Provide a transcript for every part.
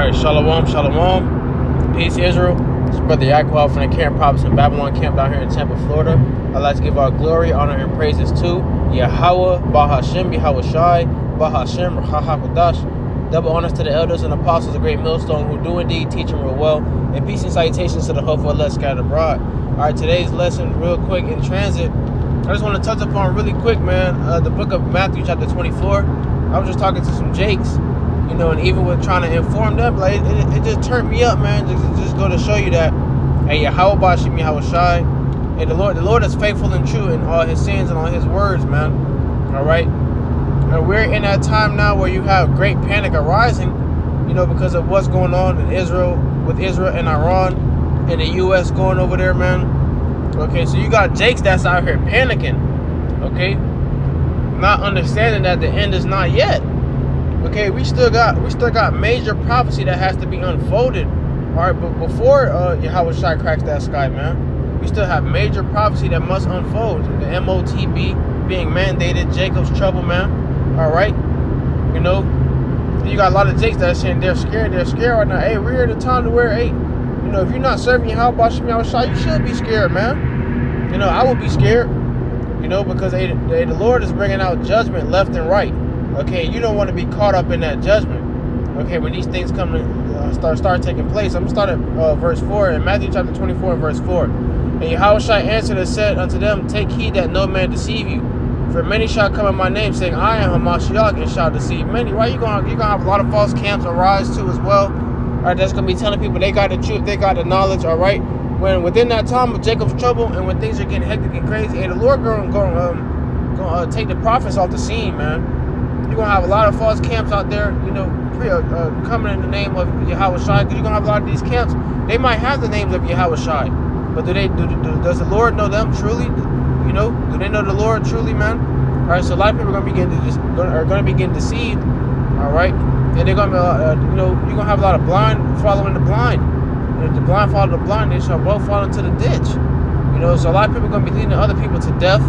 Alright, Shalom, Shalom. Peace, Israel. It's Brother Yaakov from the Camp Prophets in Babylon camp down here in Tampa, Florida. I'd like to give our glory, honor, and praises to Yahweh, Bahashem, Yahweh Shai, Bahashem, Rahahakodash. Double honors to the elders and apostles, a great millstone who do indeed teach them real well. And peace and salutations to the hopeful less scattered abroad. Alright, today's lesson, real quick in transit. I just want to touch upon really quick, man, the book of Matthew, chapter 24. I was just talking to some Jakes, you know, and even with trying to inform them, like, it just turned me up, man. Just go to show you that, hey, Yahweh Bashim, Yahweh Shai, and the Lord is faithful and true in all his sins and all his words, man. All right? And we're in that time now where you have great panic arising, you know, because of what's going on in Israel, with Israel and Iran, and the U.S. going over there, man. Okay, so you got Jakes that's out here panicking, okay? Not understanding that the end is not yet. Okay, we still got major prophecy that has to be unfolded. All right, but before Yahweh Shai cracks that sky, man, we still have major prophecy that must unfold. The MOTB being mandated, Jacob's trouble, man. All right, you know, you got a lot of Jakes that are saying they're scared. They're scared right now. Hey, we're in a time to where, hey, you know, if you're not serving Yahweh Bashim Yahweh Shai, you should be scared, man. You know, I would be scared. You know, because the Lord is bringing out judgment left and right. Okay, you don't want to be caught up in that judgment. Okay, when these things come to start taking place. I'm going to start at verse 4 in Matthew chapter 24 and verse 4. And Yahweh Shai answered and said unto them, take heed that no man deceive you. For many shall come in my name, saying, I am Hamashiach, and shall deceive many. Right? You're gonna have a lot of false camps arise too as well. All right, that's going to be telling people they got the truth, they got the knowledge, all right? When within that time of Jacob's trouble and when things are getting hectic and crazy, hey, the Lord gonna take the prophets off the scene, man. You're gonna have a lot of false camps out there, you know, coming in the name of Yahweh Shai. Because you're gonna have a lot of these camps. They might have the names of Yahweh Shai, but does the Lord know them truly? You know, do they know the Lord truly, man? All right, so a lot of people are gonna be getting deceived. All right, and they're gonna be, you know, you're gonna have a lot of blind following the blind. And if the blind follow the blind, they shall both fall into the ditch. You know, so a lot of people are going to be leading other people to death.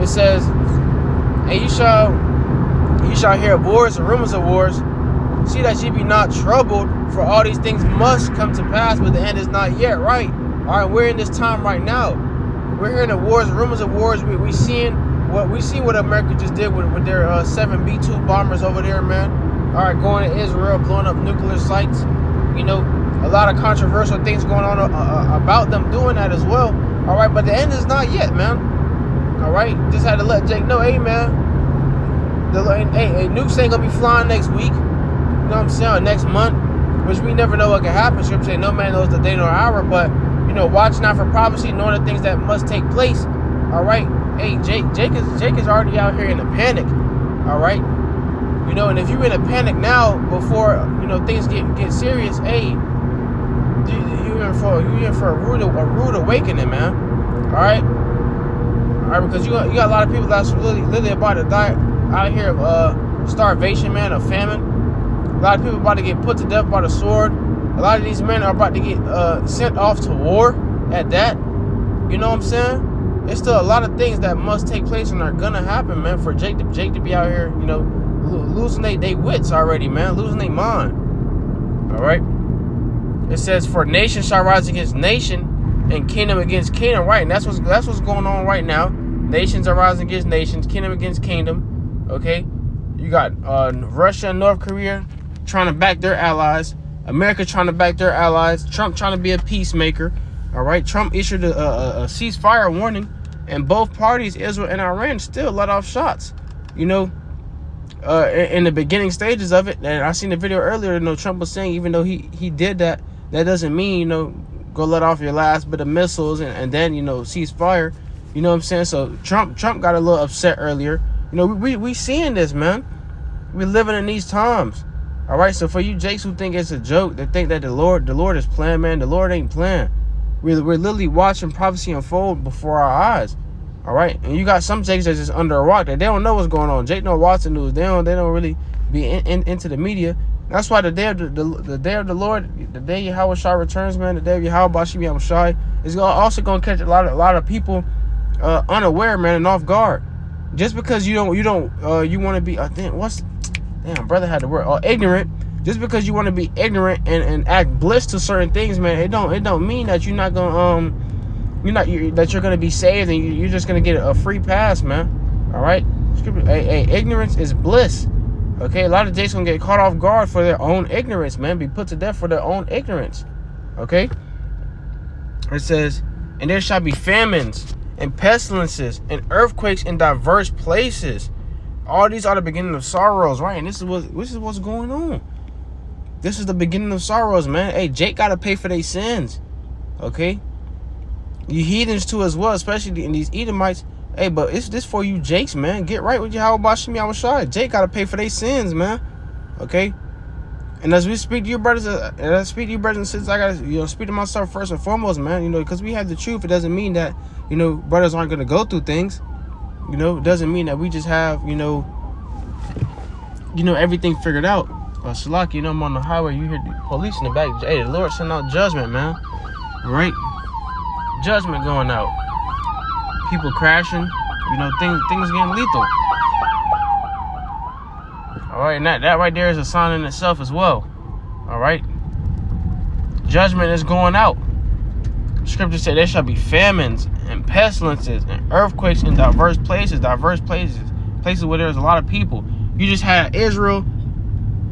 It says, and you shall hear of wars and rumors of wars. See that ye be not troubled, for all these things must come to pass, but the end is not yet, right? All right, we're in this time right now. We're hearing of wars, rumors of wars. We seeing what America just did with their 7 B-2 bombers over there, man. All right, going to Israel, blowing up nuclear sites. You know, a lot of controversial things going on about them doing that as well. All right, but the end is not yet, man. All right, just had to let Jake know, hey, man, hey, nukes ain't gonna be flying next week. You know what I'm saying? Or next month, which we never know what can happen. Scripture say no man knows the day nor hour, but you know, watching out for prophecy, knowing the things that must take place. All right, hey, Jake is already out here in a panic. All right, you know, and if you're in a panic now before you know things get serious, hey. You're in for a rude awakening, man. All right, because you got a lot of people that's literally about to die out here of starvation, man, of famine. A lot of people about to get put to death by the sword. A lot of these men are about to get sent off to war at that. You know what I'm saying? There's still a lot of things that must take place and are gonna happen, man. For Jake to be out here, you know, losing they wits already, man, losing their mind. All right. It says, for nation shall rise against nation and kingdom against kingdom, right? And that's what's going on right now. Nations are rising against nations, kingdom against kingdom, okay? You got Russia and North Korea trying to back their allies. America trying to back their allies. Trump trying to be a peacemaker, all right? Trump issued a ceasefire warning, and both parties, Israel and Iran, still let off shots, you know? In the beginning stages of it, and I seen the video earlier, you know, Trump was saying even though he did that, that doesn't mean, you know, go let off your last bit of missiles and then, you know, cease fire. You know what I'm saying? So Trump got a little upset earlier. You know, we seeing this, man. We living in these times. All right, so for you Jakes who think it's a joke, that think that the Lord is playing, man, the Lord ain't playing. We're literally watching prophecy unfold before our eyes. All right, and you got some Jakes that's just under a rock that they don't know what's going on. Jake don't watch the news. They don't really be into the media. That's why the day of the Lord, the day Yahweh Shai returns, man, the day of Yahweh Bashim Yahweh Shai is also gonna catch a lot of people unaware, man, and off guard. Just because you want to be, damn, brother had the word ignorant. Just because you want to be ignorant and act bliss to certain things, man, it don't mean that you're not gonna that you're gonna be saved and you're just gonna get a free pass, man. All right, ignorance is bliss. Okay, a lot of Jakes gonna get caught off guard for their own ignorance, man. Be put to death for their own ignorance. Okay, it says, and there shall be famines and pestilences and earthquakes in diverse places. All these are the beginning of sorrows, right? And this is what's going on. This is the beginning of sorrows, man. Hey, Jake got to pay for their sins. Okay? You heathens too as well, especially in these Edomites. Hey, but it's this for you Jakes, man. Get right with Yahweh Bashim Yahushua. Jake got to pay for their sins, man. Okay? And as we speak to you brothers, and sisters, I got to speak to myself first and foremost, man. Because we have the truth. It doesn't mean that, brothers aren't going to go through things. It doesn't mean that we just have, everything figured out. Shalaki, I'm on the highway, you hear the police in the back. Hey, the Lord sent out judgment, man. All right? Judgment going out. People crashing, things getting lethal. All right, and that right there is a sign in itself as well. All right? Judgment is going out. Scripture said there shall be famines and pestilences and earthquakes in diverse places places where there's a lot of people. You just had Israel,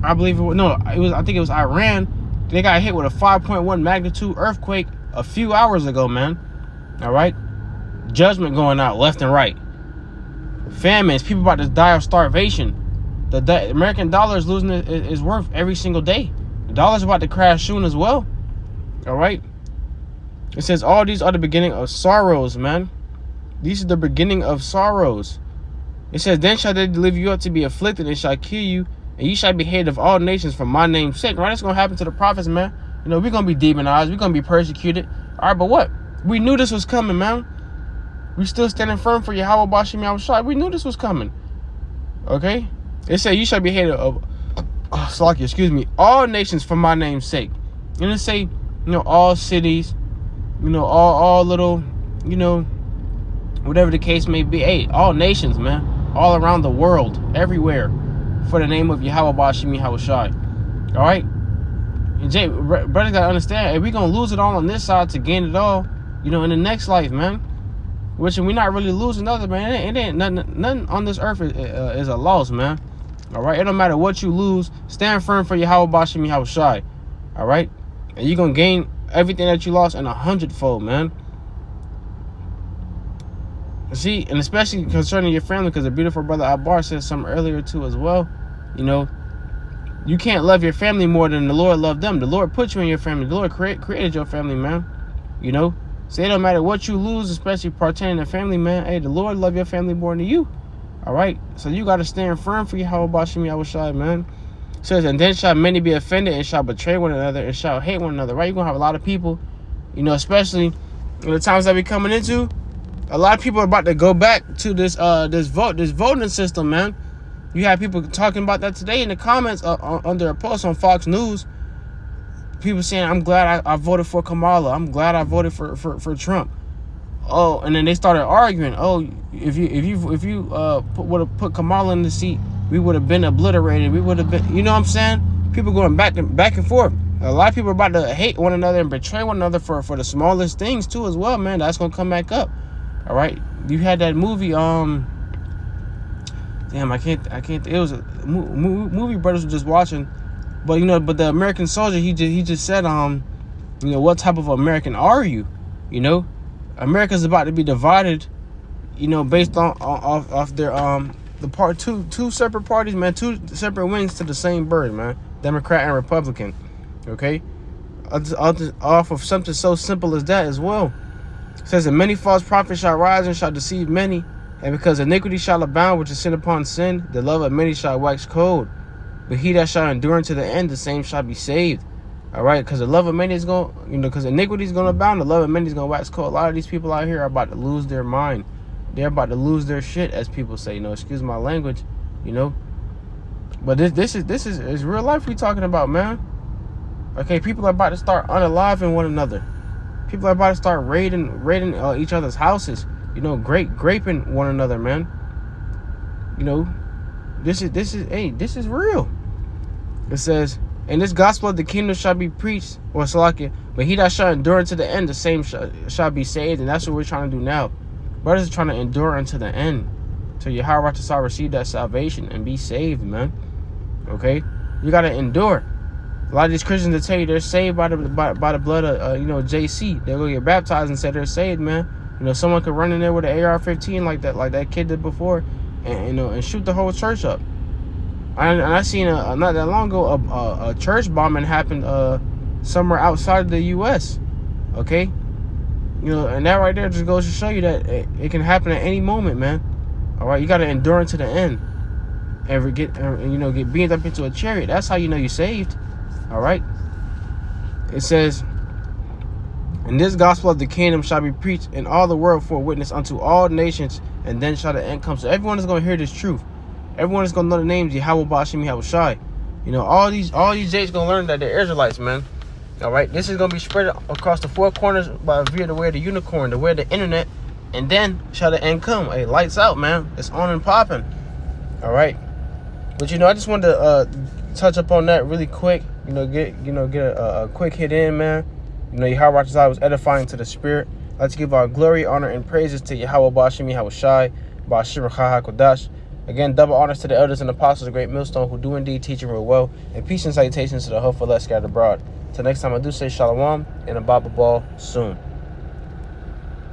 I think it was Iran. They got hit with a 5.1 magnitude earthquake a few hours ago, man. All right, judgment going out left and right. Famines, people about to die of starvation. The American dollar is losing its worth every single day. The dollar's about to crash soon as well. All right. It says all these are the beginning of sorrows, man. These are the beginning of sorrows. It says, then shall they deliver you up to be afflicted and shall kill you, and you shall be hated of all nations for my name's sake. Right? That's going to happen to the prophets, man. We're going to be demonized. We're going to be persecuted. All right, but what? We knew this was coming, man. We still standing firm for Yahweh Bashim Yahushua. We knew this was coming. Okay? It said, you shall be hated of, all nations for my name's sake. And it say, all cities, all little, whatever the case may be. Hey, all nations, man. All around the world. Everywhere. For the name of Yahweh Bashim Yahushua. All right? And Jay, brothers got to understand, hey, we're going to lose it all on this side to gain it all, in the next life, man. Which we're not really losing nothing, man. It ain't nothing on this earth is a loss, man. All right? It don't matter what you lose. Stand firm for Yahweh Bashim Yahushua. All right? And you're going to gain everything that you lost in 100-fold, man. See, and especially concerning your family, because the beautiful brother Abbar said something earlier too as well. You can't love your family more than the Lord loved them. The Lord put you in your family. The Lord created your family, man. So it don't matter what you lose, especially pertaining to family, man. Hey, the Lord love your family more than you. All right? So you got to stand firm for Yahweh Bashim Yahushua, man. It says, and then shall many be offended and shall betray one another and shall hate one another. Right? You're going to have a lot of people, especially in the times that we're coming into. A lot of people are about to go back to this voting system, man. You have people talking about that today in the comments under a post on Fox News. People saying, I'm glad I voted for Kamala. I'm glad I voted for Trump. Oh, and then they started arguing. Oh, if you would have put Kamala in the seat, we would have been obliterated. We would have been, you know what I'm saying? People going back and forth. A lot of people are about to hate one another and betray one another for the smallest things too as well, man. That's gonna come back up. All right, you had that movie. Damn, I can't. It was a movie brothers were just watching, but the American soldier, he just said, what type of American are you? America's about to be divided, based on off their two separate parties, man, two separate wings to the same bird, man, Democrat and Republican. Okay, off of something so simple as that as well. It says, and many false prophets shall rise and shall deceive many, and because iniquity shall abound, which is sin upon sin, the love of many shall wax cold. But he that shall endure unto the end, the same shall be saved. All right, because the love of many is going, because iniquity is going to abound, the love of many is going to wax cold. A lot of these people out here are about to lose their mind. They're about to lose their shit, as people say. Excuse my language. But this is real life we talking about, man. Okay, people are about to start unaliving one another. People are about to start raiding each other's houses. Graping one another, man. This is real. It says, And this gospel of the kingdom shall be preached, or Salakia, but he that shall endure unto the end, the same shall be saved. And that's what we're trying to do now. Brothers are trying to endure unto the end, till Yahweh shall receive that salvation and be saved, man. Okay, you gotta endure. A lot of these Christians that tell you they're saved by the blood of JC, they'll go get baptized and say they're saved, man. Someone could run in there with an AR-15 like that kid did before, and shoot the whole church up. And I seen not that long ago a church bombing happened somewhere outside of the U.S. Okay, and that right there just goes to show you that it can happen at any moment, man. All right, you got to endure to the end, and get beamed up into a chariot. That's how you know you're saved. All right. It says, "And this gospel of the kingdom shall be preached in all the world for a witness unto all nations, and then shall the end come." So everyone is going to hear this truth. Everyone is going to know the names Yahweh Bashim Yahweh Shai. All these Jays going to learn that they're Israelites, man. All right. This is going to be spread across the four corners via the way of the unicorn, the way of the internet, and then shall the end come. Hey, lights out, man. It's on and popping. All right. But I just wanted to touch up on that really quick. Get a quick hit in, man. Yahweh was edifying to the spirit. Let's give our glory, honor, and praises to Yahweh Bashim Yahweh Shai, Bashir Kodash. Again, double honors to the elders and apostles of Great Millstone who do indeed teach and real well. And peace and salutations to the hopeful less scattered abroad. Till next time, I do say shalom and a Baba Ball soon.